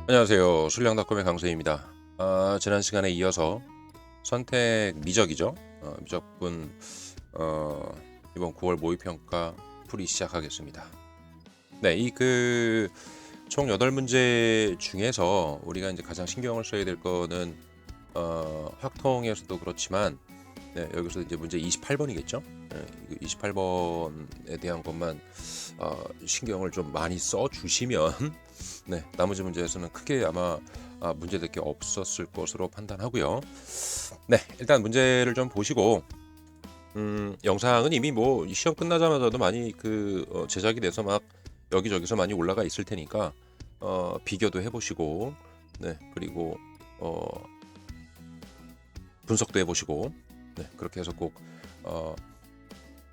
안녕하세요. 술량닷컴의 강세입니다. 지난 시간에 이어서 선택 미적이죠. 미적분 이번 9월 모의평가 풀이 시작하겠습니다. 네, 이 총 8문제 중에서 우리가 이제 가장 신경을 써야 될 거는 확통에서도 그렇지만 네, 여기서 이제 문제 28번이겠죠. 네, 28번에 대한 것만 신경을 좀 많이 써 주시면 네, 나머지 문제에서는 크게 아마 문제될 게 없었을 것으로 판단하고요. 네, 일단 문제를 좀 보시고 영상은 이미 뭐 시험 끝나자마자도 많이 제작이 돼서 막 여기저기서 많이 올라가 있을 테니까 비교도 해보시고 네, 그리고 어, 분석도 해보시고 네, 그렇게 해서 꼭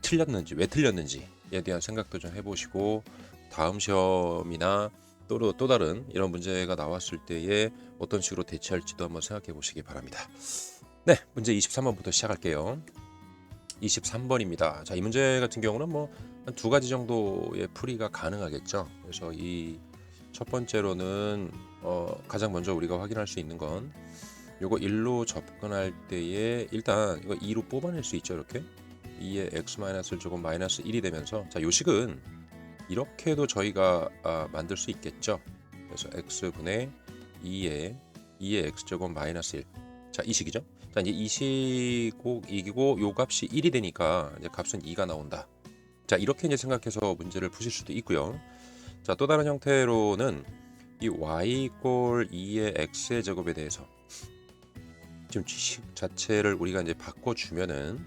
틀렸는지 왜 틀렸는지에 대한 생각도 좀 해보시고 다음 시험이나 또 다른 이런 문제가 나왔을 때에 어떤 식으로 대처할지도 한번 생각해 보시기 바랍니다. 네, 문제 23번부터 시작할게요. 23번입니다. 자, 이 문제 같은 경우는 뭐 한 두 가지 정도의 풀이가 가능하겠죠. 그래서 이 첫 번째로는 가장 먼저 우리가 확인할 수 있는 건 요거 1로 접근할 때에 일단 이거 2로 뽑아낼 수 있죠. 이렇게 2의 x-를 조금 마이너스 1이 되면서 자, 요 식은 이렇게도 저희가 만들 수 있겠죠. 그래서 x분의 2의 x제곱 마이너스 1. 자, 이 식이죠. 자, 이제 이 식고 이기고 요 값이 1이 되니까 이제 값은 2가 나온다. 자, 이렇게 이제 생각해서 문제를 푸실 수도 있고요. 자, 또 다른 형태로는 이 y 이꼴 2의 x의 제곱에 대해서 지금 식 자체를 우리가 이제 바꿔주면은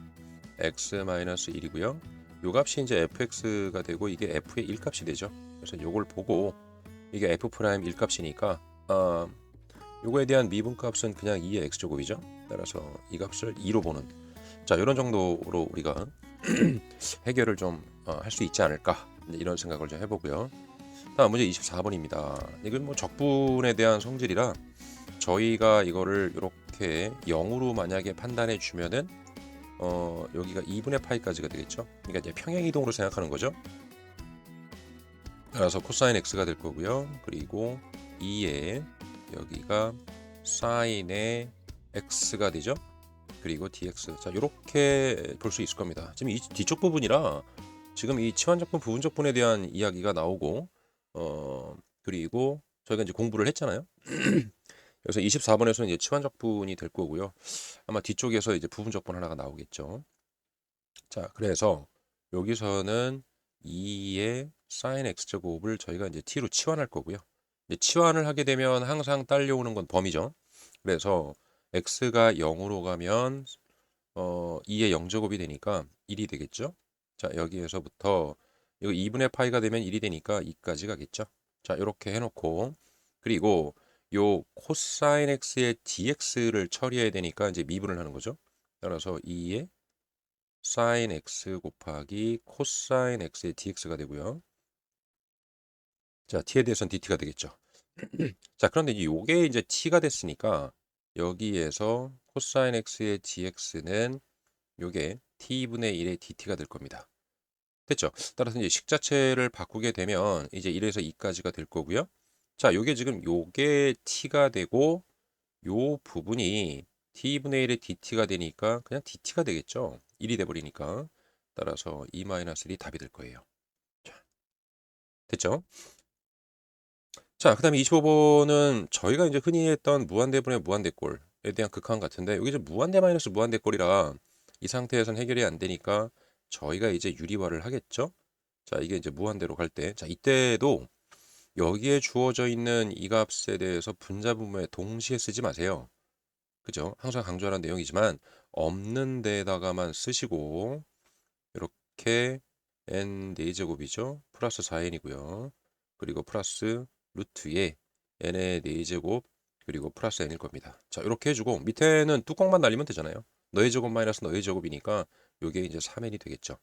x-1이고요. 요 값이 이제 fx가 되고 이게 f의 1값이 되죠. 그래서 요걸 보고 이게 f 프라임 1값이니까 요거에 대한 미분값은 그냥 2의 x제곱이죠. 따라서 이 값을 2로 보는 자, 이런 정도로 우리가 해결을 좀 할 수 있지 않을까 이런 생각을 좀 해보고요. 다음 문제 24번입니다. 이건 뭐 적분에 대한 성질이라 저희가 이거를 이렇게 0으로 만약에 판단해 주면은 여기가 2분의 파이까지가 되겠죠. 그러니까 이제 평행 이동으로 생각하는 거죠. 따라서 코사인 x가 될 거고요. 그리고 2에 여기가 사인의 x가 되죠. 그리고 dx. 자, 이렇게 볼 수 있을 겁니다. 지금 이 뒤쪽 부분이라 지금 이 치환적분 부분적분에 대한 이야기가 나오고 그리고 저희가 이제 공부를 했잖아요. 그래서 24번에서는 이제 치환적분이 될 거고요. 아마 뒤쪽에서 이제 부분적분 하나가 나오겠죠. 자, 그래서 여기서는 2의 sin x제곱을 저희가 이제 t로 치환할 거고요. 이제 치환을 하게 되면 항상 딸려오는 건 범위죠. 그래서 x가 0으로 가면 2의 0제곱이 되니까 1이 되겠죠. 자, 여기에서부터 이거 2분의 파이가 되면 1이 되니까 2까지 가겠죠. 자, 이렇게 해놓고 그리고 요 코사인 x의 dx를 처리해야 되니까 이제 미분을 하는 거죠. 따라서 2의 sin x 곱하기 코사인 x의 dx가 되고요. 자, t에 대해서는 dt가 되겠죠. 자, 그런데 이제 요게 이제 t가 됐으니까 여기에서 코사인 x의 dx는 요게 t분의 1의 dt가 될 겁니다. 됐죠? 따라서 이제 식 자체를 바꾸게 되면 이제 1에서 2까지가 될 거고요. 자, 요게 지금 요게 t가 되고 요 부분이 t분의 1의 dt가 되니까 그냥 dt가 되겠죠. 1이 돼 버리니까. 따라서 2-1이 답이 될 거예요. 자, 됐죠? 자, 그다음에 25번은 저희가 이제 흔히 했던 무한대분의 무한대꼴에 대한 극한 같은데 여기 이제 무한대 마이너스 무한대꼴이라 이 상태에선 해결이 안 되니까 저희가 이제 유리화를 하겠죠. 자, 이게 이제 무한대로 갈 때, 자, 이때도 여기에 주어져 있는 이 값에 대해서 분자분모에 동시에 쓰지 마세요. 그죠? 항상 강조하는 내용이지만 없는 데다가만 쓰시고 이렇게 n 4제곱이죠. 플러스 4n이고요. 그리고 플러스 루트에 n의 4제곱 그리고 플러스 n일 겁니다. 자, 이렇게 해주고 밑에는 뚜껑만 날리면 되잖아요. 너의 제곱 마이너스 너의 제곱이니까 이게 이제 3n이 되겠죠.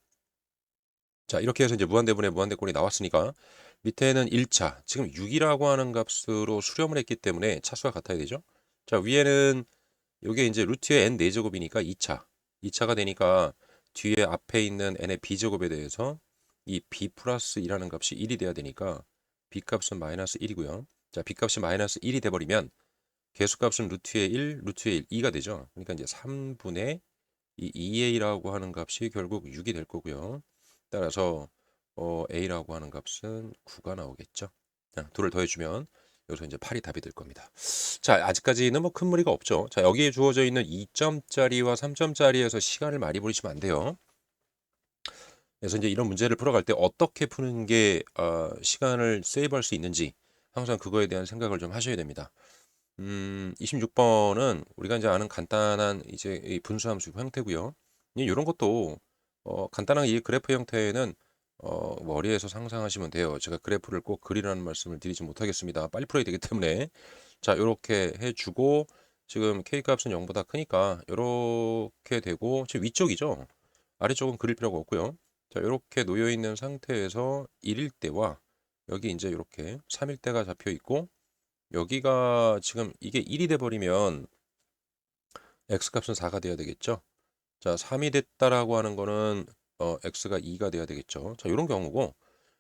자, 이렇게 해서 이제 무한대분의 무한대꼴이 나왔으니까 밑에는 1차, 지금 6이라고 하는 값으로 수렴을 했기 때문에 차수가 같아야 되죠. 자, 위에는 이게 이제 루트의 n 4제곱이니까 2차. 2차가 되니까 뒤에 앞에 있는 n의 b제곱에 대해서 이 b 플러스 2라는 값이 1이 돼야 되니까 b 값은 마이너스 1이고요. 자, b값이 마이너스 1이 돼버리면 계수값은 루트의 1, 루트의 2가 되죠. 그러니까 이제 3분의 이 2a라고 하는 값이 결국 6이 될 거고요. 따라서 a라고 하는 값은 9가 나오겠죠. 자, 2를 더해주면 여기서 이제 8이 답이 될 겁니다. 자, 아직까지는 뭐 큰 무리가 없죠. 자, 여기에 주어져 있는 2점짜리와 3점짜리에서 시간을 많이 버리시면 안 돼요. 그래서 이제 이런 문제를 풀어갈 때 어떻게 푸는 게 시간을 세이브할 수 있는지 항상 그거에 대한 생각을 좀 하셔야 됩니다. 26번은 우리가 이제 아는 간단한 이제 이 분수함수 형태고요. 이런 것도 간단한 이 그래프 형태는 머리에서 상상하시면 돼요. 제가 그래프를 꼭 그리라는 말씀을 드리지 못하겠습니다. 빨리 풀어야 되기 때문에. 자, 이렇게 해주고 지금 k 값은 0보다 크니까 이렇게 되고 지금 위쪽이죠. 아래쪽은 그릴 필요가 없고요. 자, 이렇게 놓여 있는 상태에서 1일 때와 여기 이제 이렇게 3일 때가 잡혀 있고 여기가 지금 이게 1이 돼 버리면 x값은 4가 돼야 되겠죠. 자, 3이 됐다라고 하는 거는 x가 2가 돼야 되겠죠. 자, 이런 경우고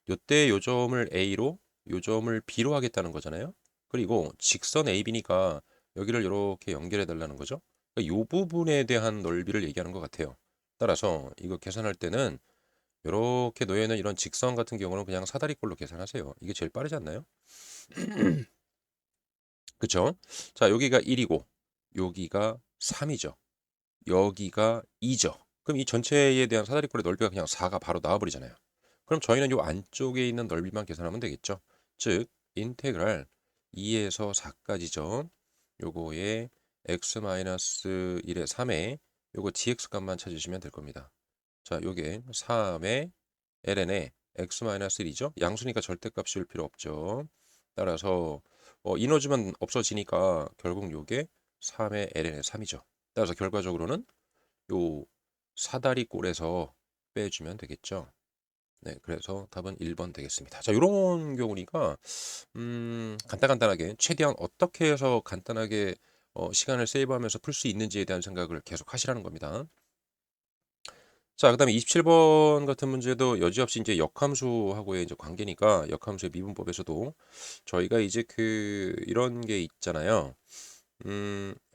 요때 요 점을 a로 요 점을 b로 하겠다는 거잖아요. 그리고 직선 AB니까 여기를 이렇게 연결해 달라는 거죠. 그러니까 요 부분에 대한 넓이를 얘기하는 것 같아요. 따라서 이거 계산할 때는 이렇게 놓여 있는 이런 직선 같은 경우는 그냥 사다리꼴로 계산하세요. 이게 제일 빠르지 않나요? 그쵸? 자, 여기가 1이고 여기가 3이죠. 여기가 2죠. 그럼 이 전체에 대한 사다리꼴의 넓이가 그냥 4가 바로 나와버리잖아요. 그럼 저희는 요 안쪽에 있는 넓이만 계산하면 되겠죠. 즉 인테그랄 2에서 4까지죠. 요거에 x-1의 3에 요거 dx 값만 찾으시면 될 겁니다. 자, 요게 3의 ln에 x-1이죠. 양수니까 절대값 씌울 필요 없죠. 따라서 이노즈만 없어지니까 결국 요게 3의 ln의 3이죠. 따라서 결과적으로는 요 사다리 꼴에서 빼주면 되겠죠. 네, 그래서 답은 1번 되겠습니다. 자, 이런 경우니까 간단하게 최대한 어떻게 해서 간단하게 시간을 세이브하면서 풀 수 있는지에 대한 생각을 계속 하시라는 겁니다. 자, 그다음에 27번 같은 문제도 여지없이 이제 역함수하고의 이제 관계니까 역함수의 미분법에서도 저희가 이제 이런 게 있잖아요.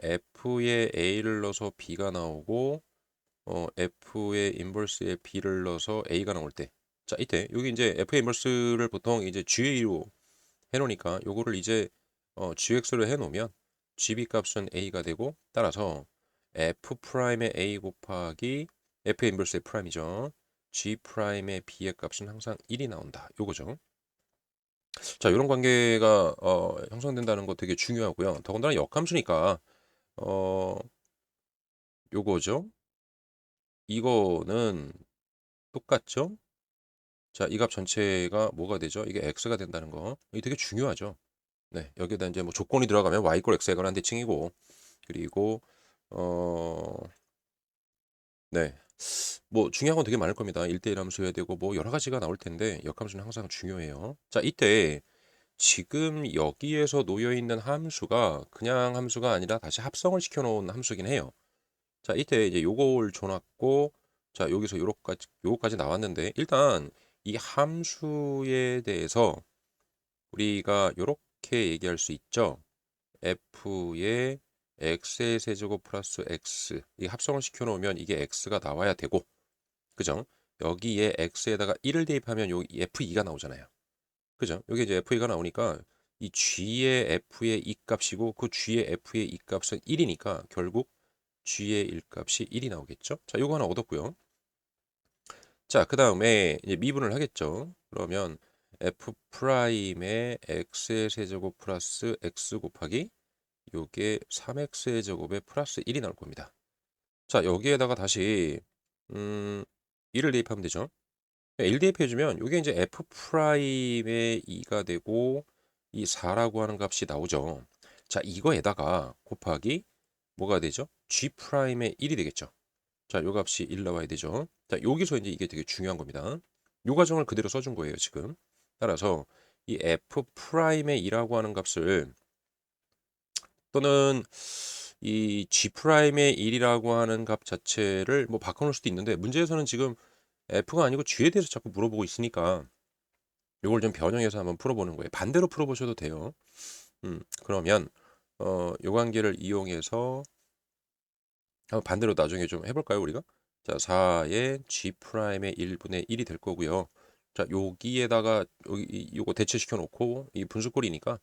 f에 a를 넣어서 b가 나오고 f의 인버스에 b를 넣어서 a가 나올 때, 자 이때 여기 이제 f의 인버스를 보통 이제 g로 해놓으니까 요거를 이제 gx로 해놓으면 gb 값은 a가 되고 따라서 f 프라임의 a 곱하기 f의 인버스의 프라임이죠. g 프라임의 b의 값은 항상 1이 나온다. 요거죠. 자, 이런 관계가 형성된다는 거 되게 중요하고요. 더군다나 역함수니까 어 요거죠. 이거는 똑같죠? 자, 이 값 전체가 뭐가 되죠? 이게 x가 된다는 거. 이게 되게 중요하죠. 네, 여기에다 이제 뭐 조건이 들어가면 y 꼴 x에 관한 대칭이고, 그리고 네, 뭐 중요한 건 되게 많을 겁니다. 1대1 함수여야 되고 뭐 여러 가지가 나올 텐데 역함수는 항상 중요해요. 자, 이때 지금 여기에서 놓여 있는 함수가 그냥 함수가 아니라 다시 합성을 시켜 놓은 함수긴 해요. 자, 이때 이제 요걸 줘놨고, 자, 여기서 요거까지 나왔는데, 일단 이 함수에 대해서 우리가 요렇게 얘기할 수 있죠. f의 x의 세제곱 플러스 x, 이 합성을 시켜 놓으면 이게 x가 나와야 되고, 그죠? 여기에 x에다가 1을 대입하면 요 f2가 나오잖아요. 그죠? 여기 이제 f2가 나오니까 이 g의 f의 이 값이고 그 g의 f의 이 값은 1이니까 결국 g의 1값이 1이 나오겠죠? 자, 요거 하나 얻었고요. 자, 그 다음에 이제 미분을 하겠죠. 그러면 f 프라임의 x의 세제곱 플러스 x 곱하기 요게 3x의 제곱에 플러스 1이 나올 겁니다. 자, 여기에다가 다시 1을 대입하면 되죠. 1 대입해주면 요게 이제 f 프라임의 2가 되고 이 4라고 하는 값이 나오죠. 자, 이거에다가 곱하기 뭐가 되죠? g 프라임의 1이 되겠죠. 자, 요 값이 1 나와야 되죠. 자, 여기서 이제 이게 되게 중요한 겁니다. 요 과정을 그대로 써준 거예요, 지금. 따라서 이 f 프라임의 2라고 하는 값을 또는 이 g 프라임의 1이라고 하는 값 자체를 뭐 바꿔놓을 수도 있는데 문제에서는 지금 f가 아니고 g에 대해서 자꾸 물어보고 있으니까 요걸 좀 변형해서 한번 풀어보는 거예요. 반대로 풀어보셔도 돼요. 그러면 요 관계를 이용해서 한번 반대로 나중에 좀 해볼까요, 우리가? 자, 4의 G 프라임의 1분의 1이 될 거고요. 자, 여기에다가 요거 대체시켜 놓고 이 분수꼴이니까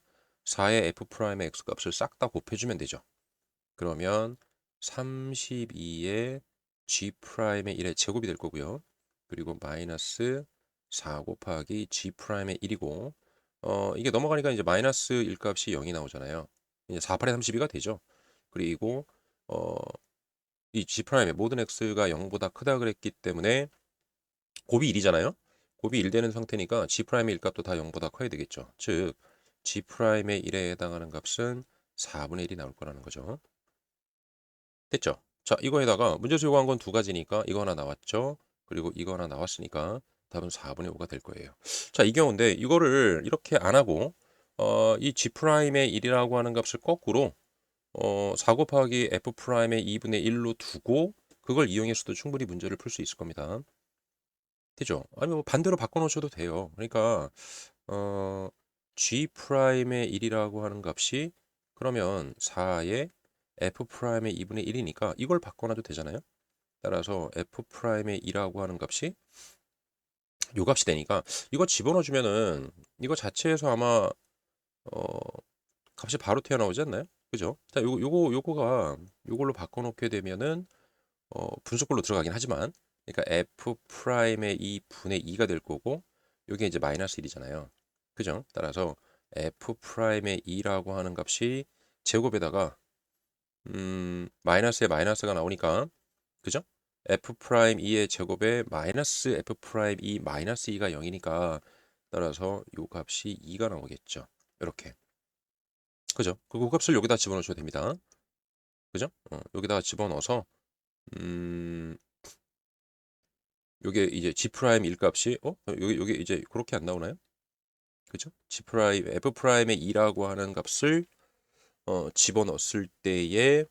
4의 F 프라임의 X 값을 싹 다 곱해주면 되죠. 그러면 32의 G 프라임의 1의 제곱이 될 거고요. 그리고 마이너스 4 곱하기 G 프라임의 1이고 이게 넘어가니까 이제 마이너스 1 값이 0이 나오잖아요. 이제 4, 8의 32가 되죠. 그리고 어, 이 G 프라임의 모든 x가 0보다 크다 그랬기 때문에 곱이 1이잖아요. 곱이 1 되는 상태니까 G 프라임의 1 값도 다 0보다 커야 되겠죠. 즉 G 프라임의 1에 해당하는 값은 4분의 1이 나올 거라는 거죠. 됐죠? 자, 이거에다가 문제에서 요구한 건 두 가지니까 이거 하나 나왔죠. 그리고 이거 하나 나왔으니까 답은 4분의 5가 될 거예요. 자, 이 경우인데 이거를 이렇게 안 하고 이 G 프라임의 1이라고 하는 값을 거꾸로 4 곱하기 F 프라임의 2분의 1로 두고 그걸 이용해서도 충분히 문제를 풀 수 있을 겁니다. 되죠? 아니 뭐 반대로 바꿔 놓으셔도 돼요. 그러니까 어, G 프라임의 1이라고 하는 값이 그러면 4의 F 프라임의 2분의 1이니까 이걸 바꿔놔도 되잖아요. 따라서 F 프라임의 2라고 하는 값이 요 값이 되니까 이거 집어넣어 주면은 이거 자체에서 아마 어, 값이 바로 튀어나오지 않나요? 그죠? 자, 요거가 요걸로 바꿔놓게 되면은 분수꼴로 들어가긴 하지만 그러니까 f 프라임의 2분의 2가 될 거고 요게 이제 마이너스 1이잖아요. 그죠? 따라서 f 프라임의 2라고 하는 값이 제곱에다가 마이너스에 마이너스가 나오니까 그죠? f 프라임 2의 제곱에 마이너스 f 프라임 2 마이너스 2가 0이니까 따라서 요 값이 2가 나오겠죠. 이렇게. 그죠? 그 값을 여기다 집어넣으셔도 됩니다. 그죠? 여기다가 집어넣어서 음, 요게 이제 G 프라임 1 값이 요게 이제 그렇게 안 나오나요? 그죠? G 프라임 F 프라임의 2라고 하는 값을 집어넣었을 때에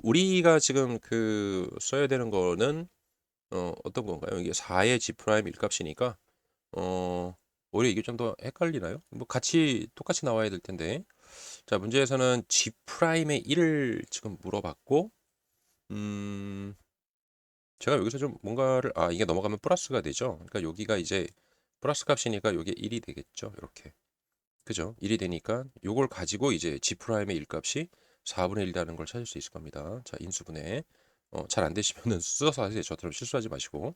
우리가 지금 그 써야 되는 거는 어떤 건가요? 이게 4의 G 프라임 1 값이니까 오히려 이게 좀 더 헷갈리나요? 뭐 같이 똑같이 나와야 될 텐데. 자, 문제에서는 G 프라임의 1을 지금 물어봤고 음 제가 여기서 좀 뭔가를 이게 넘어가면 플러스가 되죠. 그러니까 여기가 이제 플러스 값이니까 요게 1이 되겠죠. 이렇게. 그죠? 1이 되니까 요걸 가지고 이제 G 프라임의 1 값이 4분의 1이라는 걸 찾을 수 있을 겁니다. 자, 인수분해. 잘 안 되시면은 써서 하세요. 저처럼 실수하지 마시고.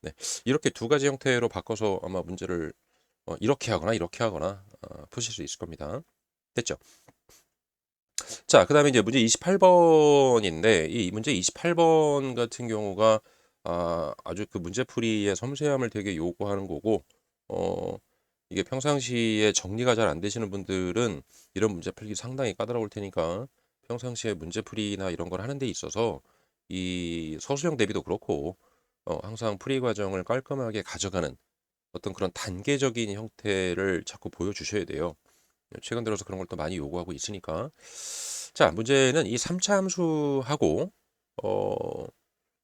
네. 이렇게 두 가지 형태로 바꿔서 아마 문제를 이렇게 하거나 푸실 수 있을 겁니다. 됐죠? 자, 그다음에 이제 문제 28번인데 이 문제 28번 같은 경우가 아주 그 문제풀이의 섬세함을 되게 요구하는 거고 어 이게 평상시에 정리가 잘 안 되시는 분들은 이런 문제 풀기 상당히 까다로울 테니까 평상시에 문제풀이나 이런 걸 하는 데 있어서 이 서술형 대비도 그렇고 항상 풀이 과정을 깔끔하게 가져가는 어떤 그런 단계적인 형태를 자꾸 보여주셔야 돼요. 최근 들어서 그런 걸 또 많이 요구하고 있으니까. 자, 문제는 이 3차 함수하고 어,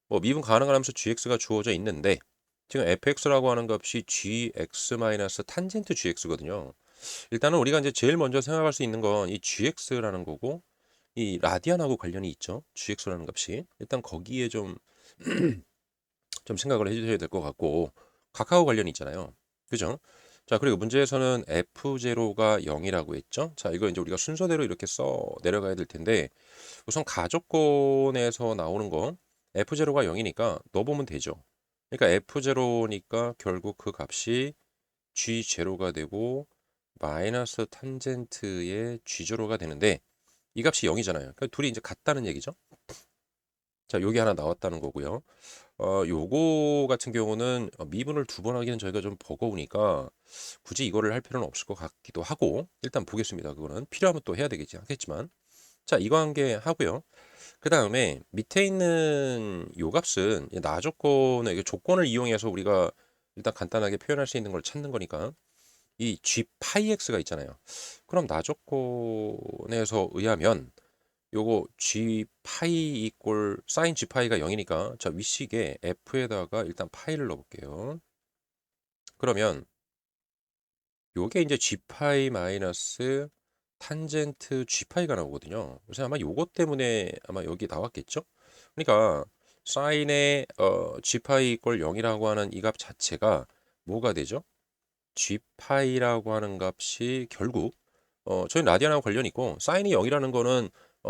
뭐 미분 가능한 함수 gx가 주어져 있는데 지금 fx라고 하는 값이 gx 마이너스 탄젠트 gx거든요. 일단은 우리가 이제 제일 먼저 생각할 수 있는 건 이 gx라는 거고 이 라디안하고 관련이 있죠. gx라는 값이 일단 거기에 좀 생각을 해주셔야 될 것 같고 카카오 관련이 있잖아요. 그죠? 자, 그리고 문제에서는 F0가 0이라고 했죠. 자, 이거 이제 우리가 순서대로 이렇게 써 내려가야 될 텐데 우선 가족권에서 나오는 거 F0가 0이니까 넣어보면 되죠. 그러니까 F0니까 결국 그 값이 G0가 되고 마이너스 탄젠트의 G0가 되는데 이 값이 0이잖아요. 그러니까 둘이 이제 같다는 얘기죠. 자, 여기 하나 나왔다는 거고요. 요거 같은 경우는 미분을 두 번 하기는 저희가 좀 버거우니까 굳이 이거를 할 필요는 없을 것 같기도 하고 일단 보겠습니다. 그거는 필요하면 또 해야 되겠지 하겠지만 자, 이거 한 개 하고요. 그 다음에 밑에 있는 요 값은 나 조건의 이게 조건을 이용해서 우리가 일단 간단하게 표현할 수 있는 걸 찾는 거니까 이 g 파이 x가 있잖아요. 그럼 나 조건에서 의하면 요거 g 파이 이꼴 사인 g 파이가 0이니까 자, 윗식에 f에다가 일단 파이를 넣어볼게요. 그러면 요게 이제 g파이 마이너스 탄젠트 g파이가 나오거든요. 그래서 아마 요것 때문에 아마 여기 나왔겠죠? 그러니까 사인의 g파이 이꼴 0이라고 하는 이 값 자체가 뭐가 되죠? g파이라고 하는 값이 결국 저희 라디안하고 관련이 있고 사인이 0이라는 거는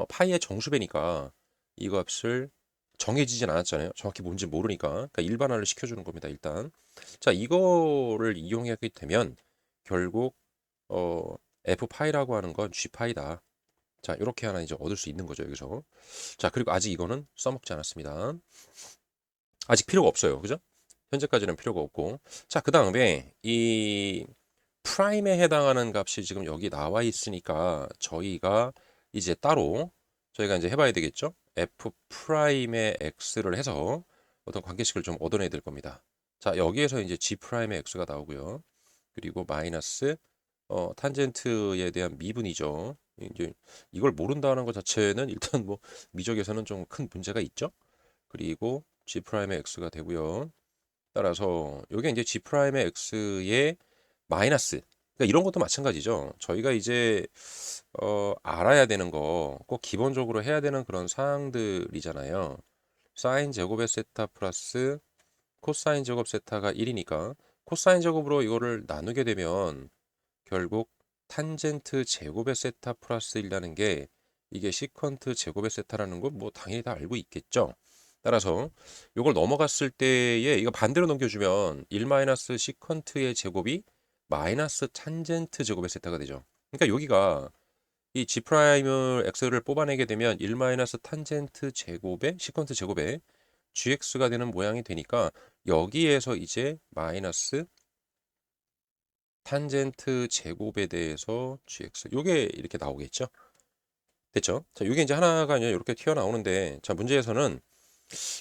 파이의 정수배니까 이 값을 정해지진 않았잖아요. 정확히 뭔지 모르니까. 그러니까 일반화를 시켜주는 겁니다. 일단. 자, 이거를 이용하게 되면 결국 f파이라고 하는 건 g파이다. 자, 이렇게 하나 이제 얻을 수 있는 거죠, 여기서. 자, 그리고 아직 이거는 써먹지 않았습니다. 아직 필요가 없어요. 그죠? 현재까지는 필요가 없고. 자, 그 다음에 이 프라임에 해당하는 값이 지금 여기 나와 있으니까 저희가 이제 따로 저희가 이제 해봐야 되겠죠? f 프라임의 x를 해서 어떤 관계식을 좀 얻어내야 될 겁니다. 자, 여기에서 이제 g 프라임의 x가 나오고요. 그리고 마이너스 탄젠트에 대한 미분이죠. 이제 이걸 모른다는 것 자체는 일단 뭐 미적에서는 좀 큰 문제가 있죠. 그리고 g 프라임의 x가 되고요. 따라서 이게 이제 g 프라임의 x의 마이너스. 그러니까 이런 것도 마찬가지죠. 저희가 이제 알아야 되는 거 꼭 기본적으로 해야 되는 그런 사항들이잖아요. 사인 제곱의 세타 플러스 코사인 제곱 세타가 1이니까 코사인 제곱으로 이거를 나누게 되면 결국 탄젠트 제곱의 세타 플러스 1이라는 게 이게 시컨트 제곱의 세타라는 건 뭐 당연히 다 알고 있겠죠. 따라서 이걸 넘어갔을 때에 이거 반대로 넘겨주면 1 마이너스 시컨트의 제곱이 마이너스 탄젠트 제곱의 세타가 되죠. 그러니까 여기가 이 g 프라임을 x를 뽑아내게 되면 1 마이너스 탄젠트 제곱의 시컨트 제곱의 gx가 되는 모양이 되니까 여기에서 이제 마이너스 탄젠트 제곱에 대해서 gx 요게 이렇게 나오겠죠. 됐죠? 자, 요게 이제 하나가 이렇게 튀어나오는데 자, 문제에서는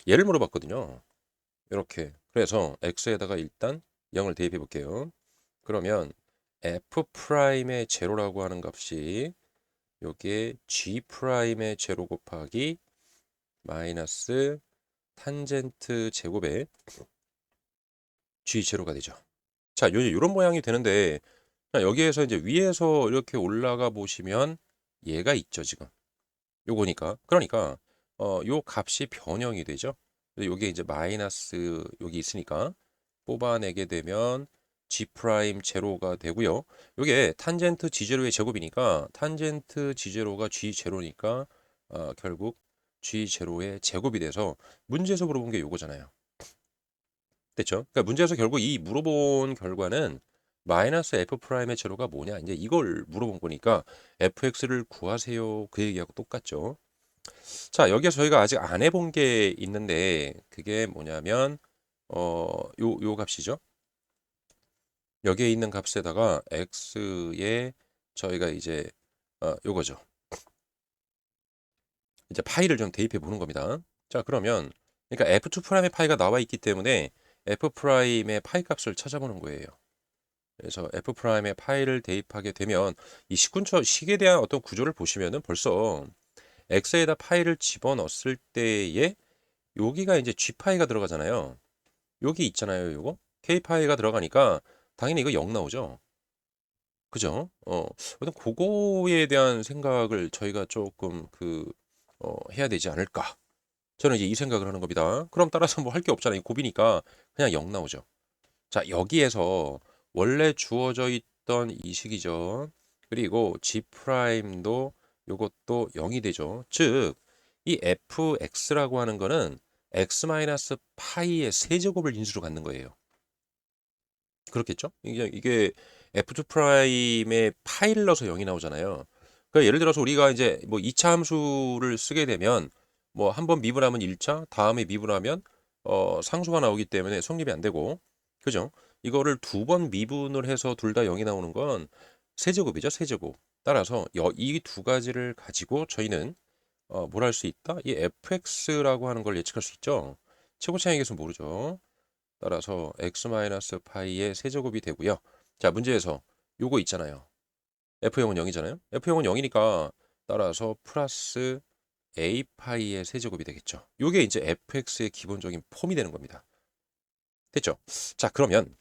얘를 물어봤거든요. 이렇게. 그래서 x에다가 일단 0을 대입해 볼게요. 그러면 f 프라임의 제로라고 하는 값이 여기에 g 프라임의 제로 곱하기 마이너스 탄젠트 제곱의 g 제로가 되죠. 자, 요런 모양이 되는데 자, 여기에서 이제 위에서 이렇게 올라가 보시면 얘가 있죠, 지금. 요거니까. 그러니까 요 값이 변형이 되죠. 요게 이제 마이너스 여기 있으니까 뽑아내게 되면 g 프라임 제로가 되고요. 요게 탄젠트 g 제로의 제곱이니까 탄젠트 g 제로가 g 제로니까 결국 g 제로의 제곱이 돼서 문제에서 물어본 게 요거잖아요. 됐죠? 그러니까 문제에서 결국 이 물어본 결과는 마이너스 f 프라임의 제로가 뭐냐 이제 이걸 물어본 거니까 fx를 구하세요 그 얘기하고 똑같죠. 자, 여기서 저희가 아직 안 해본 게 있는데 그게 뭐냐면 요 값이죠. 여기에 있는 값에다가 x에 저희가 이제 요거죠. 이제 파이를 좀 대입해 보는 겁니다. 자, 그러면 그러니까 f2 프라임의 파이가 나와 있기 때문에 f 프라임의 파이 값을 찾아보는 거예요. 그래서 f 프라임의 파이를 대입하게 되면 이 식에 대한 어떤 구조를 보시면은 벌써 x에다 파이를 집어넣었을 때에 여기가 이제 g 파이가 들어가잖아요. 여기 있잖아요, 요거. k 파이가 들어가니까 당연히 이거 0 나오죠. 그죠? 어떤 그거에 대한 생각을 저희가 조금 해야 되지 않을까. 저는 이제 이 생각을 하는 겁니다. 그럼 따라서 뭐 할 게 없잖아요. 곱이니까 그냥 0 나오죠. 자, 여기에서 원래 주어져 있던 이 식이죠. 그리고 g 프라임도 요것도 0이 되죠. 즉, 이 fx라고 하는 거는 x 마이너스 파이의 세제곱을 인수로 갖는 거예요. 그렇겠죠? 이게 f2 프라임의 파이를 넣어서 0이 나오잖아요. 그러니까 예를 들어서 우리가 이제 뭐 2차 함수를 쓰게 되면 뭐 한 번 미분하면 1차, 다음에 미분하면 상수가 나오기 때문에 성립이 안 되고 그죠? 이거를 두 번 미분을 해서 둘 다 0이 나오는 건 세제곱이죠, 세제곱. 따라서 이 두 가지를 가지고 저희는 뭘 할 수 있다? 이 fx라고 하는 걸 예측할 수 있죠. 최고차항에서 모르죠. 따라서 x-파이의 세제곱이 되고요. 자, 문제에서 요거 있잖아요. F형은 0이잖아요. F형은 0이니까 따라서 플러스 a파이의 세제곱이 되겠죠. 요게 이제 fx의 기본적인 폼이 되는 겁니다. 됐죠? 자, 그러면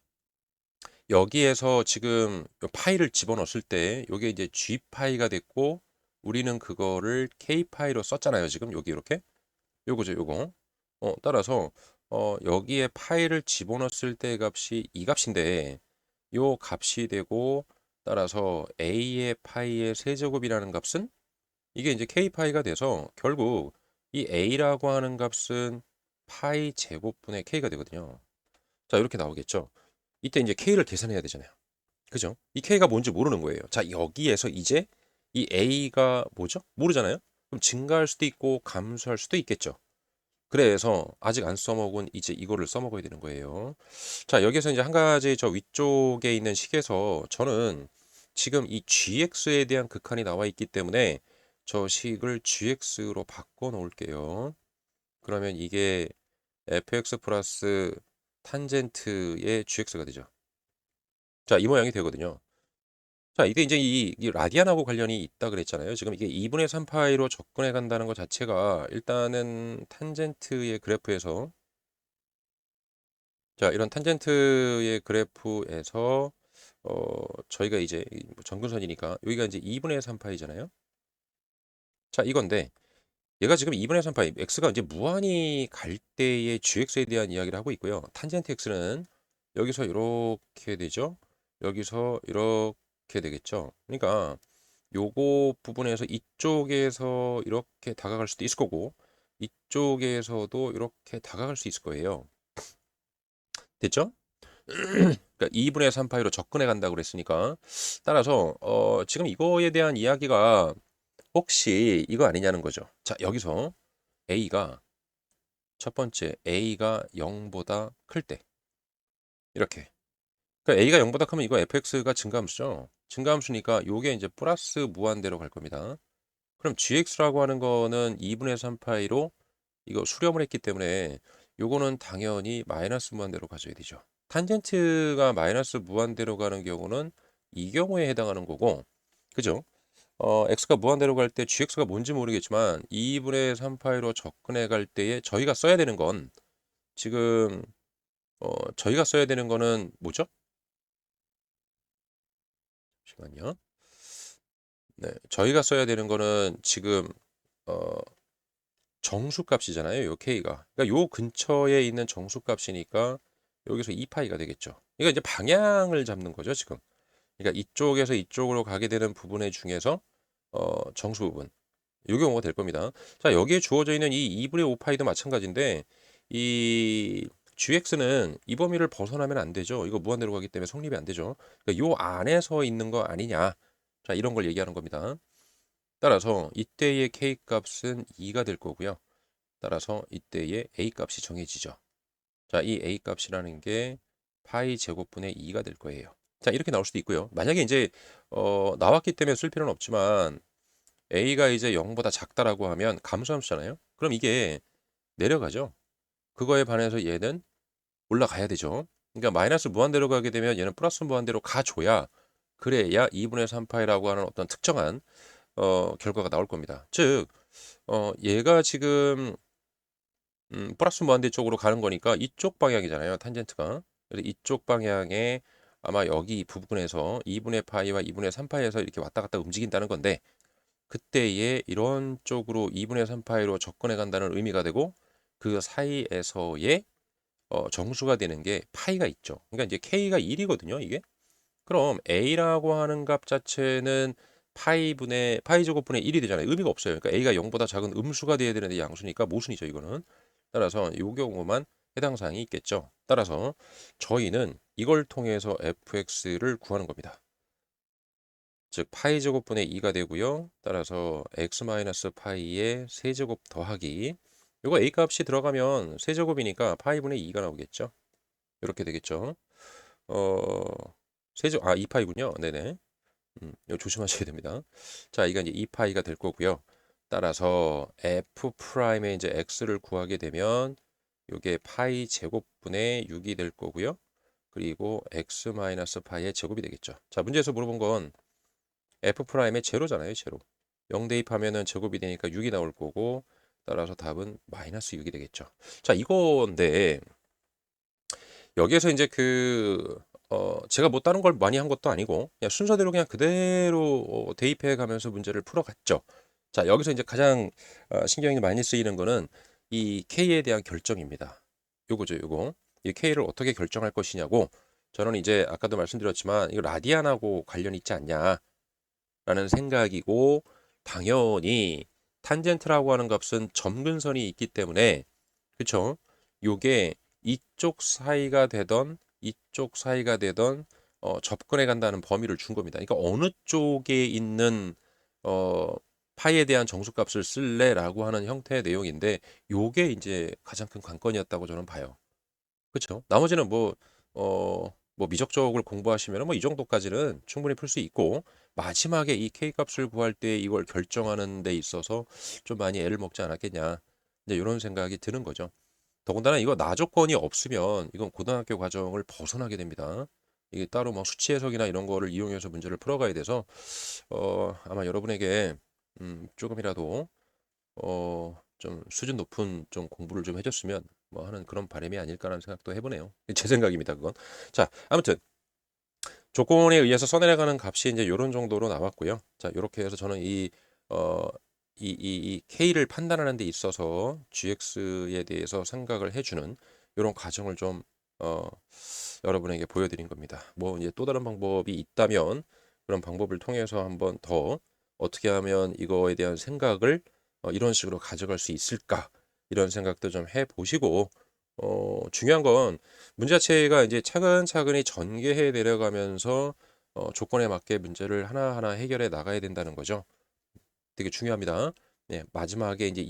여기에서 지금 요 파이를 집어넣었을 때 요게 이제 G 파이가 됐고 우리는 그거를 K 파이로 썼잖아요. 지금 여기 이렇게 요거죠, 요거. 따라서 여기에 파이를 집어넣었을 때 값이 이 값인데 요 값이 되고 따라서 A의 파이의 세제곱이라는 값은 이게 이제 K 파이가 돼서 결국 이 A라고 하는 값은 파이 제곱분의 K가 되거든요. 자, 이렇게 나오겠죠. 이때 이제 K를 계산해야 되잖아요. 그죠? 이 K가 뭔지 모르는 거예요. 자, 여기에서 이제 이 A가 뭐죠? 모르잖아요. 그럼 증가할 수도 있고 감소할 수도 있겠죠. 그래서 아직 안 써먹은 이제 이거를 써먹어야 되는 거예요. 자, 여기서 이제 한 가지 저 위쪽에 있는 식에서 저는 지금 이 GX에 대한 극한이 나와 있기 때문에 저 식을 GX로 바꿔 놓을게요. 그러면 이게 fx 플러스 탄젠트의 gx가 되죠. 자, 이 모양이 되거든요. 자, 이게 이제 이 라디안하고 관련이 있다 그랬잖아요. 지금 이게 2분의 3파이로 접근해 간다는 것 자체가 일단은 탄젠트의 그래프에서 자, 이런 탄젠트의 그래프에서 저희가 이제 뭐 점근선이니까 여기가 이제 2분의 3파이잖아요. 자, 이건데 얘가 지금 2분의 3파이 x가 이제 무한히 갈 때의 gx에 대한 이야기를 하고 있고요. 탄젠트 x는 여기서 이렇게 되죠. 여기서 이렇게 되겠죠. 그러니까 요거 부분에서 이쪽에서 이렇게 다가갈 수도 있을 거고 이쪽에서도 이렇게 다가갈 수 있을 거예요. 됐죠? 그러니까 2분의 3파이로 접근해 간다고 그랬으니까 따라서 지금 이거에 대한 이야기가 혹시 이거 아니냐는 거죠. 자, 여기서 A가 첫 번째 A가 0보다 클 때 이렇게 그러니까 A가 0보다 크면 이거 fx가 증가함수죠. 증가함수니까 요게 이제 플러스 무한대로 갈 겁니다. 그럼 gx라고 하는 거는 2분의 3파이로 이거 수렴을 했기 때문에 요거는 당연히 마이너스 무한대로 가져야 되죠. 탄젠트가 마이너스 무한대로 가는 경우는 이 경우에 해당하는 거고 그죠? x가 무한대로 갈 때 gx가 뭔지 모르겠지만 2분의 3파이로 접근해 갈 때에 저희가 써야 되는 건 지금 저희가 써야 되는 거는 뭐죠? 잠시만요. 네, 저희가 써야 되는 거는 지금 어, 정수값이잖아요. 요 k가. 그러니까 요 근처에 있는 정수값이니까 여기서 2파이가 되겠죠. 그러니까 이제 방향을 잡는 거죠, 지금. 그러니까 이쪽에서 이쪽으로 가게 되는 부분의 중에서 정수 부분. 요 경우가 될 겁니다. 자, 여기에 주어져 있는 이 2분의 5파이도 마찬가지인데 이 gx는 이 범위를 벗어나면 안 되죠. 이거 무한대로 가기 때문에 성립이 안 되죠. 그러니까 요 안에서 있는 거 아니냐. 자, 이런 걸 얘기하는 겁니다. 따라서 이때의 k 값은 2가 될 거고요. 따라서 이때의 a 값이 정해지죠. 자, 이 a 값이라는 게 파이 제곱분의 2가 될 거예요. 자, 이렇게 나올 수도 있고요. 만약에 이제 나왔기 때문에 쓸 필요는 없지만 a가 이제 0보다 작다라고 하면 감소함수잖아요. 그럼 이게 내려가죠. 그거에 반해서 얘는 올라가야 되죠. 그러니까 마이너스 무한대로 가게 되면 얘는 플러스 무한대로 가줘야 그래야 2분의 3파이라고 하는 어떤 특정한 결과가 나올 겁니다. 즉 얘가 지금 플러스 무한대 쪽으로 가는 거니까 이쪽 방향이잖아요. 탄젠트가. 그래서 이쪽 방향에 아마 여기 이 부분에서 2분의 파이와 2분의 3파이에서 이렇게 왔다 갔다 움직인다는 건데 그때에 이런 쪽으로 2분의 3파이로 접근해 간다는 의미가 되고 그 사이에서의 정수가 되는 게 파이가 있죠. 그러니까 이제 k가 1이거든요, 이게. 그럼 a라고 하는 값 자체는 파이 제곱분의 1이 되잖아요. 의미가 없어요. 그러니까 a가 0보다 작은 음수가 돼야 되는데 양수니까 모순이죠, 이거는. 따라서 이 경우만 해당 사항이 있겠죠. 따라서 저희는 이걸 통해서 fx를 구하는 겁니다. 즉 파이 제곱분의 2가 되고요. 따라서 x 마이너스 파이의 세제곱 더하기 이거 a 값이 들어가면 세제곱이니까 파이분의 2가 나오겠죠. 이렇게 되겠죠. 어 세제 2파이군요. 네네. 이거 조심하셔야 됩니다. 자, 이건 이제 2파이가 될 거고요. 따라서 f 프라임의 이제 x를 구하게 되면 이게 파이 제곱분의 6이 될 거고요. 그리고 x 마이너스 파이의 제곱이 되겠죠. 자, 문제에서 물어본 건 f 프라임의 제로잖아요, 제로. 0 대입하면은 제곱이 되니까 6이 나올 거고 따라서 답은 마이너스 6이 되겠죠. 자, 이건데 여기에서 이제 제가 뭐 다른 걸 많이 한 것도 아니고 그냥 순서대로 그냥 그대로 대입해 가면서 문제를 풀어갔죠. 자, 여기서 이제 가장 신경이 많이 쓰이는 거는 이 K에 대한 결정입니다. 요거죠, 요거. 이 K를 어떻게 결정할 것이냐고 저는 이제 아까도 말씀드렸지만 이거 라디안하고 관련 있지 않냐라는 생각이고 당연히 탄젠트라고 하는 값은 점근선이 있기 때문에 그쵸? 요게 이쪽 사이가 되던 접근해 간다는 범위를 준 겁니다. 그러니까 어느 쪽에 있는 어, 파이에 대한 정수값을 쓸래라고 하는 형태의 내용인데 요게 이제 가장 큰 관건이었다고 저는 봐요. 그렇죠? 나머지는 뭐 미적적을 공부하시면 뭐 이 정도까지는 충분히 풀 수 있고 마지막에 이 K 값을 구할 때 이걸 결정하는 데 있어서 좀 많이 애를 먹지 않았겠냐. 이제 이런 생각이 드는 거죠. 더군다나 이거 나 조건이 없으면 이건 고등학교 과정을 벗어나게 됩니다. 이게 따로 뭐 수치 해석이나 이런 거를 이용해서 문제를 풀어가야 돼서 아마 여러분에게 조금이라도 좀 수준 높은 좀 공부를 좀 해줬으면 뭐 하는 그런 바람이 아닐까라는 생각도 해보네요. 제 생각입니다, 그건. 자, 아무튼 조건에 의해서 써내려가는 값이 이제 이런 정도로 나왔고요. 자, 이렇게 해서 저는 어, 이 K를 판단하는 데 있어서 GX에 대해서 생각을 해주는 이런 과정을 좀 어, 여러분에게 보여드린 겁니다. 뭐 이제 또 다른 방법이 있다면 그런 방법을 통해서 한번 더 어떻게 하면 이거에 대한 생각을 이런 식으로 가져갈 수 있을까 이런 생각도 좀 해보시고 중요한 건 문제 자체가 이제 차근차근히 전개해 내려가면서 조건에 맞게 문제를 하나하나 해결해 나가야 된다는 거죠. 되게 중요합니다. 네, 마지막에 이제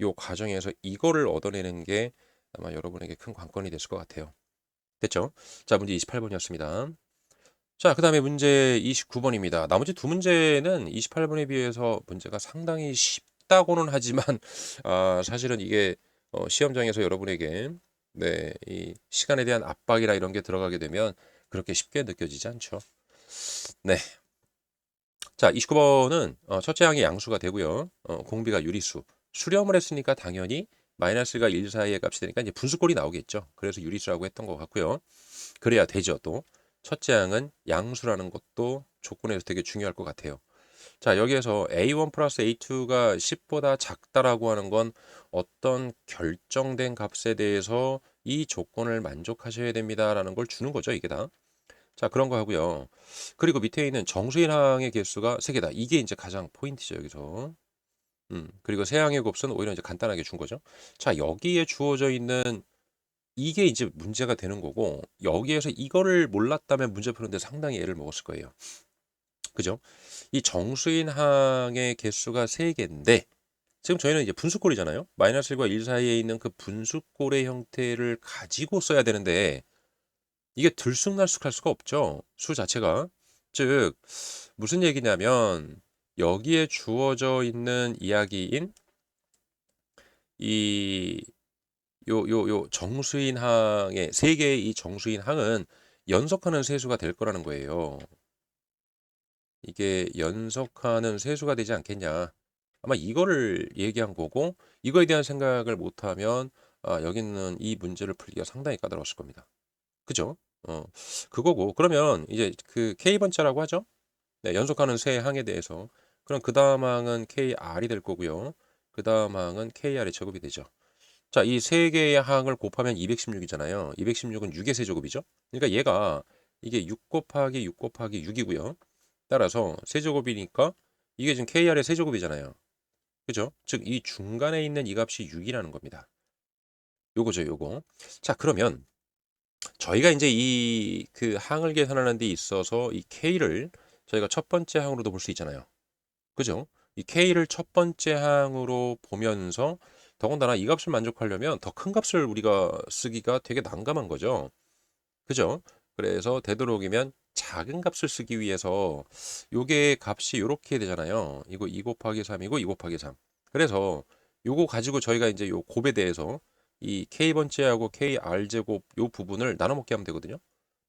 요 과정에서 이거를 얻어내는 게 아마 여러분에게 큰 관건이 됐을 것 같아요. 됐죠? 자, 문제 28번이었습니다. 자, 그 다음에 문제 29번입니다. 나머지 두 문제는 28번에 비해서 문제가 상당히 쉽다고는 하지만, 사실은 이게 시험장에서 여러분에게 네, 이 시간에 대한 압박이나 이런 게 들어가게 되면 그렇게 쉽게 느껴지지 않죠. 네. 자, 29번은 첫째 항이 양수가 되고요. 공비가 유리수. 수렴을 했으니까 당연히 마이너스가 1 사이의 값이 되니까 이제 분수꼴이 나오겠죠. 그래서 유리수라고 했던 것 같고요. 그래야 되죠, 또. 첫째 항은 양수라는 것도 조건에서 되게 중요할 것 같아요. 자, 여기에서 A1 플러스 A2가 10보다 작다라고 하는 건 어떤 결정된 값에 대해서 이 조건을 만족하셔야 됩니다라는 걸 주는 거죠, 이게 다. 자, 그런 거 하고요. 그리고 밑에 있는 정수인항의 개수가 3개다. 이게 이제 가장 포인트죠, 여기서. 그리고 세항의 곱수는 오히려 이제 간단하게 준 거죠. 자, 여기에 주어져 있는 이게 이제 문제가 되는 거고 여기에서 이거를 몰랐다면 문제 푸는데 상당히 애를 먹었을 거예요. 그죠? 이 정수인 항의 개수가 3개인데 지금 저희는 이제 분수꼴이잖아요. 마이너스 1과 1 사이에 있는 그 분수꼴의 형태를 가지고 써야 되는데 이게 들쑥날쑥할 수가 없죠. 수 자체가. 즉 무슨 얘기냐면 여기에 주어져 있는 이야기인 이 요 정수인 항의 3개의 이 정수인 항은 연속하는 세수가 될 거라는 거예요. 이게 연속하는 세수가 되지 않겠냐. 아마 이거를 얘기한 거고 이거에 대한 생각을 못하면 여기 있는 이 문제를 풀기가 상당히 까다로웠을 겁니다. 그죠? 그거고 그러면 이제 그 K번째라고 하죠. 네, 연속하는 세 항에 대해서 그럼 그 다음 항은 KR이 될 거고요. 그 다음 항은 KR의 제곱이 되죠. 자, 이 세 개의 항을 곱하면 216이잖아요. 216은 6의 세제곱이죠. 그러니까 얘가 이게 6 곱하기 6 곱하기 6이고요. 따라서 세제곱이니까 이게 지금 KR의 세제곱이잖아요. 그죠? 즉 이 중간에 있는 이 값이 6이라는 겁니다. 요거죠, 요거. 자, 그러면 저희가 이제 이 그 항을 계산하는 데 있어서 이 K를 저희가 첫 번째 항으로도 볼 수 있잖아요. 그죠? 이 K를 첫 번째 항으로 보면서 더군다나 이 값을 만족하려면 더 큰 값을 우리가 쓰기가 되게 난감한 거죠. 그죠? 그래서 되도록이면 작은 값을 쓰기 위해서 요게 값이 요렇게 되잖아요. 이거 2 곱하기 3이고 2 곱하기 3. 그래서 요거 가지고 저희가 이제 요 곱에 대해서 이 K번째하고 KR제곱 요 부분을 나눠 먹게 하면 되거든요.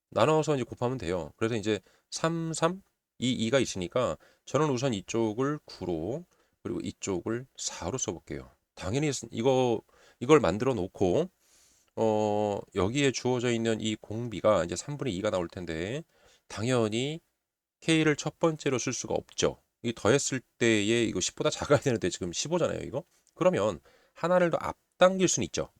나눠서 이제 곱하면 돼요. 그래서 이제 3, 3, 2, 2가 있으니까 저는 우선 이쪽을 9로 그리고 이쪽을 4로 써볼게요. 당연히 이걸 만들어 놓고 여기에 주어져 있는 이 공비가 이제 3분의 2가 나올 텐데 당연히 K를 첫 번째로 쓸 수가 없죠. 이 더했을 때에 이거 10보다 작아야 되는데 지금 15잖아요, 이거. 그러면 하나를 더 앞당길 수는 있죠.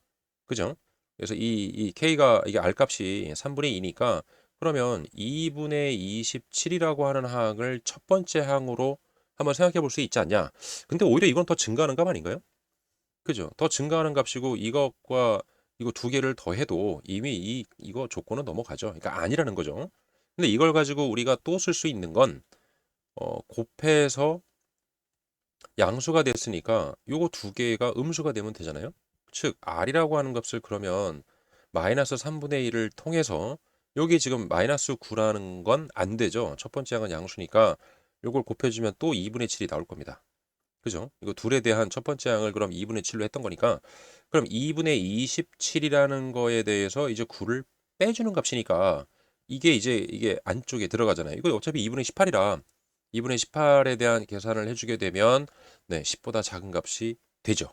그죠? 그래서 이 K가 이게 R 값이 3분의 2니까 그러면 2분의 27이라고 하는 항을 첫 번째 항으로 한번 생각해 볼 수 있지 않냐? 근데 오히려 이건 더 증가하는 값 아닌가요? 그죠? 더 증가하는 값이고 이것과 이거 두 개를 더해도 이미 이거 조건은 넘어가죠. 그러니까 아니라는 거죠. 근데 이걸 가지고 우리가 또 쓸 수 있는 건 곱해서 양수가 됐으니까 요거 두 개가 음수가 되면 되잖아요. 즉 R이라고 하는 값을 그러면 마이너스 3분의 1을 통해서 여기 지금 마이너스 9라는 건 안 되죠. 첫 번째 항은 양수니까 요걸 곱해주면 또 2분의 7이 나올 겁니다. 그죠? 이거 둘에 대한 첫 번째 항을 그럼 2분의 7로 했던 거니까 그럼 2분의 27이라는 거에 대해서 이제 9를 빼주는 값이니까 이게 안쪽에 들어가잖아요. 이거 어차피 2분의 18이라 2분의 18에 대한 계산을 해주게 되면 네, 10보다 작은 값이 되죠.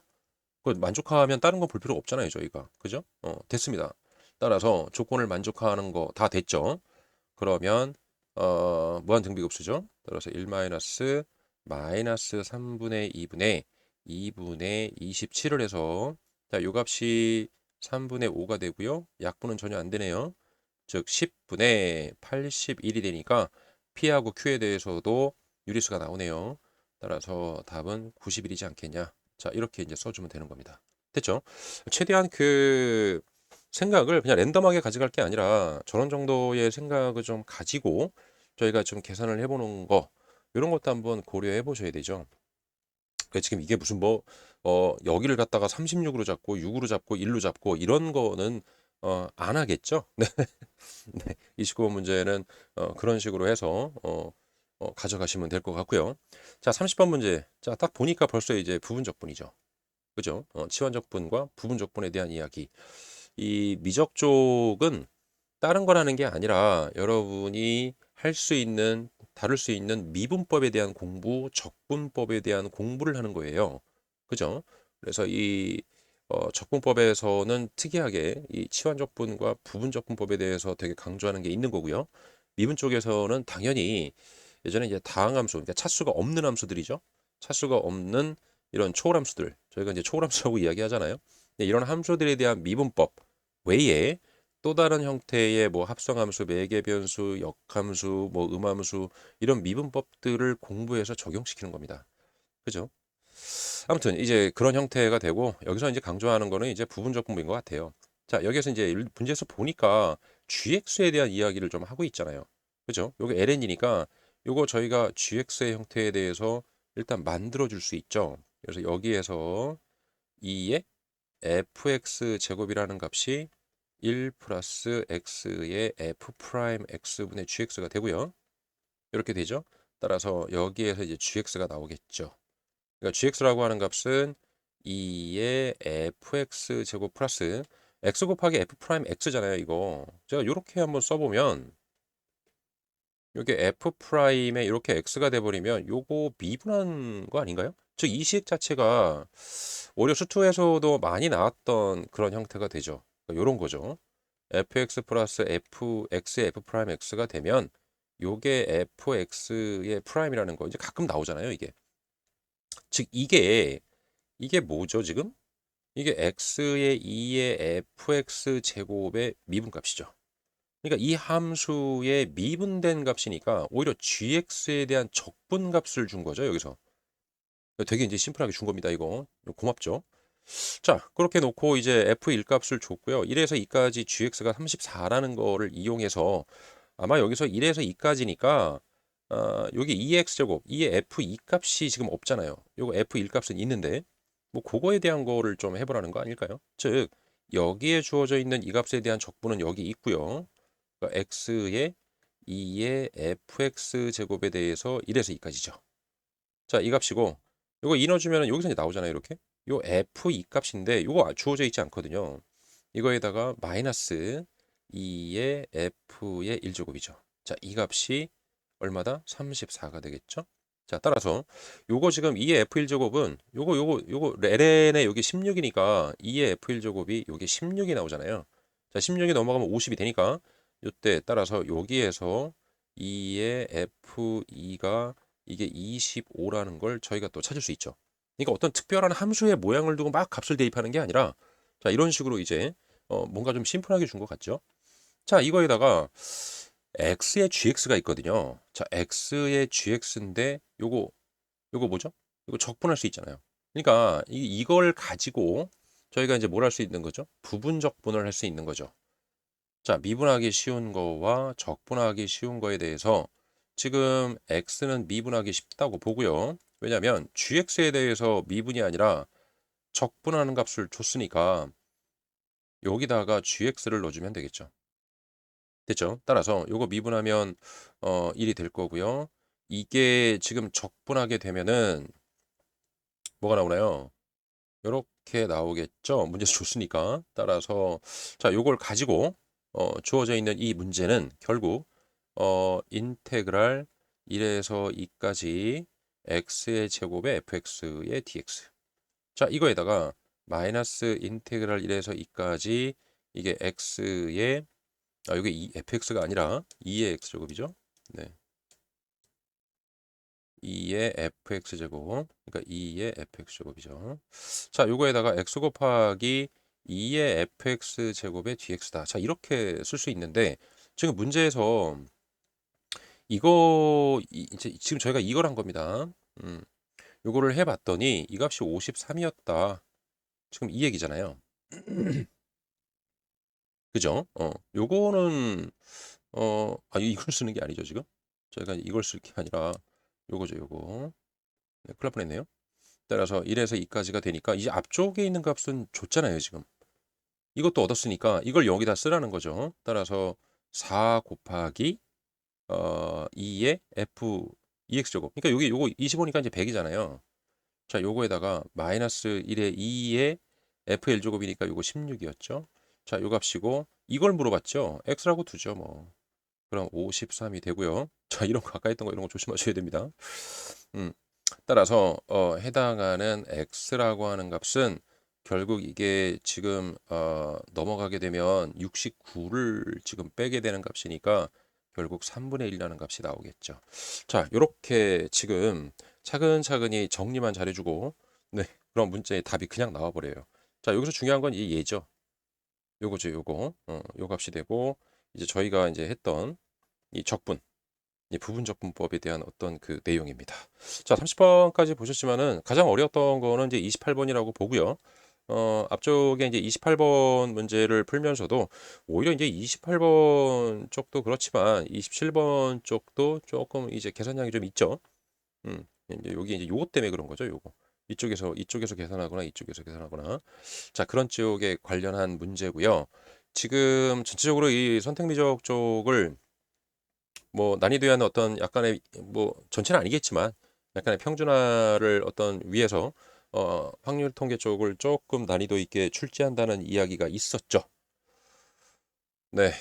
그 만족하면 다른 거 볼 필요 없잖아요, 저희가. 그죠? 됐습니다. 따라서 조건을 만족하는 거 다 됐죠. 그러면 무한 등비급수죠. 따라서 1 마이너스 3분의 2분의 27을 해서 자, 요 값이 3분의 5가 되고요. 약분은 전혀 안 되네요. 즉 10분의 81이 되니까 P하고 Q에 대해서도 유리수가 나오네요. 따라서 답은 90일이지 않겠냐. 자, 이렇게 이제 써주면 되는 겁니다. 됐죠? 최대한 그 생각을 그냥 랜덤하게 가져갈 게 아니라 저런 정도의 생각을 좀 가지고 저희가 좀 계산을 해보는 거 이런 것도 한번 고려해 보셔야 되죠. 지금 이게 무슨 뭐 여기를 갖다가 36으로 잡고 6으로 잡고 1로 잡고 이런 거는 안 하겠죠. 네. 네. 29번 문제는 그런 식으로 해서 가져가시면 될 것 같고요. 자, 30번 문제. 자, 딱 보니까 벌써 이제 부분적분이죠. 그죠? 치환적분과 부분적분에 대한 이야기. 이 미적족은 다른 거라는 게 아니라 여러분이 할 수 있는 다룰 수 있는 미분법에 대한 공부, 적분법에 대한 공부를 하는 거예요. 그죠? 그래서 이 적분법에서는 특이하게 이 치환적분과 부분적분법에 대해서 되게 강조하는 게 있는 거고요. 미분 쪽에서는 당연히 예전에 이제 다항함수, 그러니까 차수가 없는 함수들이죠. 차수가 없는 이런 초월함수들, 저희가 이제 초월함수라고 이야기하잖아요. 네, 이런 함수들에 대한 미분법 외에 또 다른 형태의 뭐 합성함수, 매개변수, 역함수, 뭐 음함수 이런 미분법들을 공부해서 적용시키는 겁니다. 그죠? 아무튼 이제 그런 형태가 되고 여기서 이제 강조하는 거는 이제 부분적 공부인 것 같아요. 자, 여기서 이제 문제에서 보니까 GX에 대한 이야기를 좀 하고 있잖아요. 그죠? 요게 LN이니까 요거 저희가 GX의 형태에 대해서 일단 만들어 줄 수 있죠. 그래서 여기에서 2의 fx 제곱이라는 값이 1 플러스 x의 f 프라임 x분의 gx가 되고요. 이렇게 되죠. 따라서 여기에서 이제 gx가 나오겠죠. 그러니까 gx라고 하는 값은 2의 fx 제곱 플러스 x 곱하기 f 프라임 x잖아요, 이거. 제가 이렇게 한번 써보면 이게 f 프라임에 이렇게 x가 돼버리면 요거 미분한 거 아닌가요? 즉 이 식 자체가 오히려 수투에서도 많이 나왔던 그런 형태가 되죠. 그러니까 요런 거죠. fx 플러스 x의 f 프라임 x가 되면 요게 fx의 프라임이라는 거 이제 가끔 나오잖아요, 이게. 즉 이게 뭐죠, 지금? 이게 x의 2의 fx 제곱의 미분값이죠. 그러니까 이 함수의 미분된 값이니까 오히려 gx에 대한 적분값을 준 거죠, 여기서. 되게 이제 심플하게 준 겁니다, 이거. 고맙죠? 자, 그렇게 놓고 이제 f1 값을 줬고요. 1에서 2까지 gx가 34라는 거를 이용해서 아마 여기서 1에서 2까지니까 여기 2x 제곱, 2의 f2 값이 지금 없잖아요. 요거 f1 값은 있는데 뭐 그거에 대한 거를 좀 해보라는 거 아닐까요? 즉 여기에 주어져 있는 이 값에 대한 적분은 여기 있고요. 그러니까 x의 2의 fx 제곱에 대해서 1에서 2까지죠. 자, 이 값이고 요거 이 넣어주면 여기서 이제 나오잖아요, 이렇게. 요 f2 값인데 요거 주어져 있지 않거든요. 이거에다가 마이너스 2의 f의 1제곱이죠. 자, 이 값이 얼마다? 34가 되겠죠? 자, 따라서 요거 지금 2의 F1제곱은 요거 ln의 여기 16이니까 2의 F1제곱이 여기 16이 나오잖아요. 자, 16이 넘어가면 50이 되니까 요때 따라서 여기에서 2의 F2가 이게 25라는 걸 저희가 또 찾을 수 있죠. 그러니까 어떤 특별한 함수의 모양을 두고 막 값을 대입하는 게 아니라 자, 이런 식으로 이제 뭔가 좀 심플하게 준 것 같죠. 자, 이거에다가 x의 gx가 있거든요. 자, x의 gx인데 요거 뭐죠? 이거 적분할 수 있잖아요. 그러니까 이걸 가지고 저희가 이제 뭘 할 수 있는 거죠? 부분 적분을 할 수 있는 거죠. 자, 미분하기 쉬운 거와 적분하기 쉬운 거에 대해서 지금 x는 미분하기 쉽다고 보고요. 왜냐하면 gx에 대해서 미분이 아니라 적분하는 값을 줬으니까 여기다가 gx를 넣어주면 되겠죠. 됐죠? 따라서 요거 미분하면 1이 될 거고요. 이게 지금 적분하게 되면은 뭐가 나오나요? 요렇게 나오겠죠? 문제에서 줬으니까. 따라서 자, 요걸 가지고 주어져 있는 이 문제는 결국 인테그랄 1에서 2까지 x의 제곱에 fx의 dx. 자, 이거에다가 마이너스 인테그랄 1에서 2까지 이게 x의 이게 fx가 아니라 2의 x제곱이죠. 네. 2의 fx제곱. 그러니까 2의 fx제곱이죠. 자, 요거에다가 x 곱하기 2의 fx제곱의 dx다. 자, 이렇게 쓸 수 있는데 지금 문제에서 이제 지금 저희가 이걸 한 겁니다. 요거를 해봤더니 이 값이 53이었다. 지금 이 얘기잖아요. 그죠? 요거는 이걸 쓰는 게 아니죠, 지금. 저희가 이걸 쓸 게 아니라 요거죠, 요거. 네, 큰일 날 뻔했네요. 따라서 1에서 2까지가 되니까 이제 앞쪽에 있는 값은 줬잖아요, 지금. 이것도 얻었으니까 이걸 여기다 쓰라는 거죠. 따라서 4 곱하기 2의 f 2x제곱. 그러니까 여기 요거 25니까 이제 100이잖아요. 자, 요거에다가 마이너스 1의 2의 f1제곱이니까 요거 16이었죠. 자, 요 값이고 이걸 물어봤죠. x라고 두죠, 뭐. 그럼 53이 되고요. 자, 이런 거 아까 했던 거 이런 거 조심하셔야 됩니다. 음. 따라서 해당하는 x라고 하는 값은 결국 이게 지금 넘어가게 되면 69를 지금 빼게 되는 값이니까 결국 3분의 1이라는 값이 나오겠죠. 자, 이렇게 지금 차근차근히 정리만 잘해주고 네, 그럼 문제의 답이 그냥 나와버려요. 자, 여기서 중요한 건 이 예죠. 요거죠, 요거. 요 값이 되고 이제 저희가 이제 했던 이 적분 이 부분적분법에 대한 어떤 그 내용입니다. 자, 30번까지 보셨지만은 가장 어려웠던 거는 이제 28번이라고 보고요. 앞쪽에 이제 28번 문제를 풀면서도 오히려 이제 28번 쪽도 그렇지만 27번 쪽도 조금 이제 계산량이 좀 있죠. 이제 여기 이제 요것 때문에 그런 거죠, 요거. 이쪽에서 계산하거나 이쪽에서 계산하거나. 자, 그런 쪽에 관련한 문제고요. 지금 전체적으로 이 선택미적 쪽을 뭐 난이도에 한 어떤 약간의 뭐 전체는 아니겠지만 약간의 평준화를 어떤 위해서 확률 통계 쪽을 조금 난이도 있게 출제한다는 이야기가 있었죠. 네.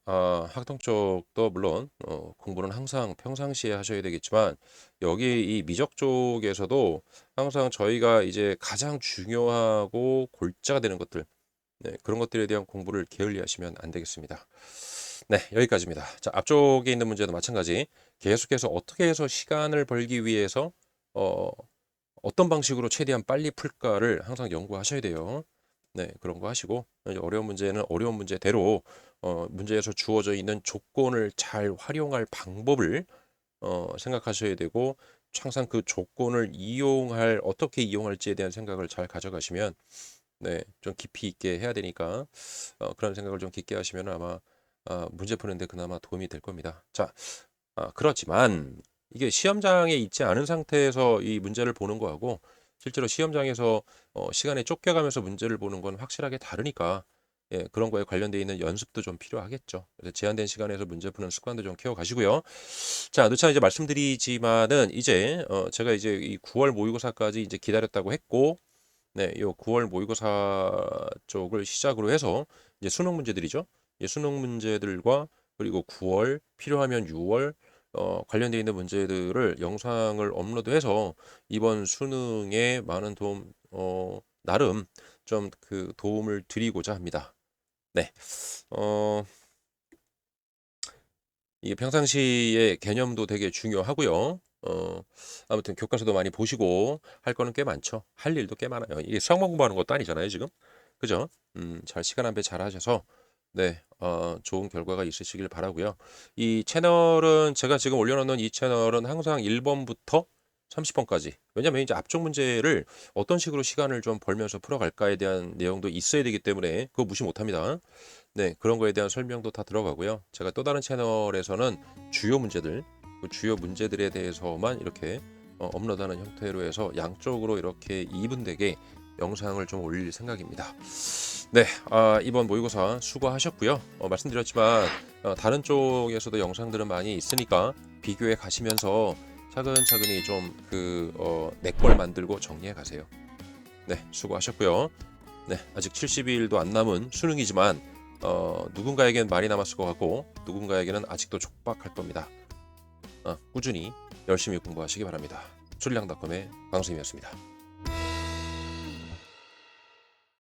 학통 쪽도 물론 공부는 항상 평상시에 하셔야 되겠지만 여기 이 미적 쪽에서도 항상 저희가 이제 가장 중요하고 골자가 되는 것들 네, 그런 것들에 대한 공부를 게을리 하시면 안 되겠습니다. 네, 여기까지입니다. 자, 앞쪽에 있는 문제도 마찬가지. 계속해서 어떻게 해서 시간을 벌기 위해서 어, 어떤 방식으로 최대한 빨리 풀까를 항상 연구하셔야 돼요. 네, 그런 거 하시고 이제 어려운 문제는 어려운 문제대로 문제에서 주어져 있는 조건을 잘 활용할 방법을 생각하셔야 되고 항상 그 조건을 어떻게 이용할지에 대한 생각을 잘 가져가시면 네, 좀 깊이 있게 해야 되니까 그런 생각을 좀 깊게 하시면 아마 문제 푸는데 그나마 도움이 될 겁니다. 자, 그렇지만 이게 시험장에 있지 않은 상태에서 이 문제를 보는 거하고 실제로 시험장에서 시간에 쫓겨가면서 문제를 보는 건 확실하게 다르니까 예, 그런 거에 관련되어 있는 연습도 좀 필요하겠죠. 그래서 제한된 시간에서 문제 푸는 습관도 좀 키워 가시고요. 자, 누차 이제 말씀드리지만은 이제 제가 이제 이 9월 모의고사까지 이제 기다렸다고 했고 네, 요 9월 모의고사 쪽을 시작으로 해서 이제 수능 문제들이죠. 이 수능 문제들과 그리고 9월 필요하면 6월 관련되어 있는 문제들을 영상을 업로드해서 이번 수능에 많은 도움, 나름 좀 그 도움을 드리고자 합니다. 네. 이게 평상시에 개념도 되게 중요하고요. 아무튼 교과서도 많이 보시고 할 거는 꽤 많죠. 할 일도 꽤 많아요. 이게 수학만 공부하는 것도 아니잖아요, 지금. 그죠? 잘 시간 안배 잘 하셔서 네, 좋은 결과가 있으시길 바라고요. 이 채널은 제가 지금 올려놓는 이 채널은 항상 1번부터 30번까지. 왜냐면 이제 앞쪽 문제를 어떤 식으로 시간을 좀 벌면서 풀어갈까에 대한 내용도 있어야 되기 때문에 그거 무시 못합니다. 네, 그런 거에 대한 설명도 다 들어가고요. 제가 또 다른 채널에서는 주요 문제들, 그 주요 문제들에 대해서만 이렇게 업로드하는 형태로 해서 양쪽으로 이렇게 이분되게 영상을 좀 올릴 생각입니다. 네, 이번 모의고사 수고하셨고요. 말씀드렸지만 다른 쪽에서도 영상들은 많이 있으니까 비교해 가시면서 차근차근히 좀 내 걸 만들고 정리해 가세요. 네, 수고하셨고요. 네, 아직 70일도 안 남은 수능이지만 누군가에겐 많이 남았을 것 같고 누군가에게는 아직도 촉박할 겁니다. 꾸준히 열심히 공부하시기 바랍니다. 출량닷컴의 강수임이었습니다.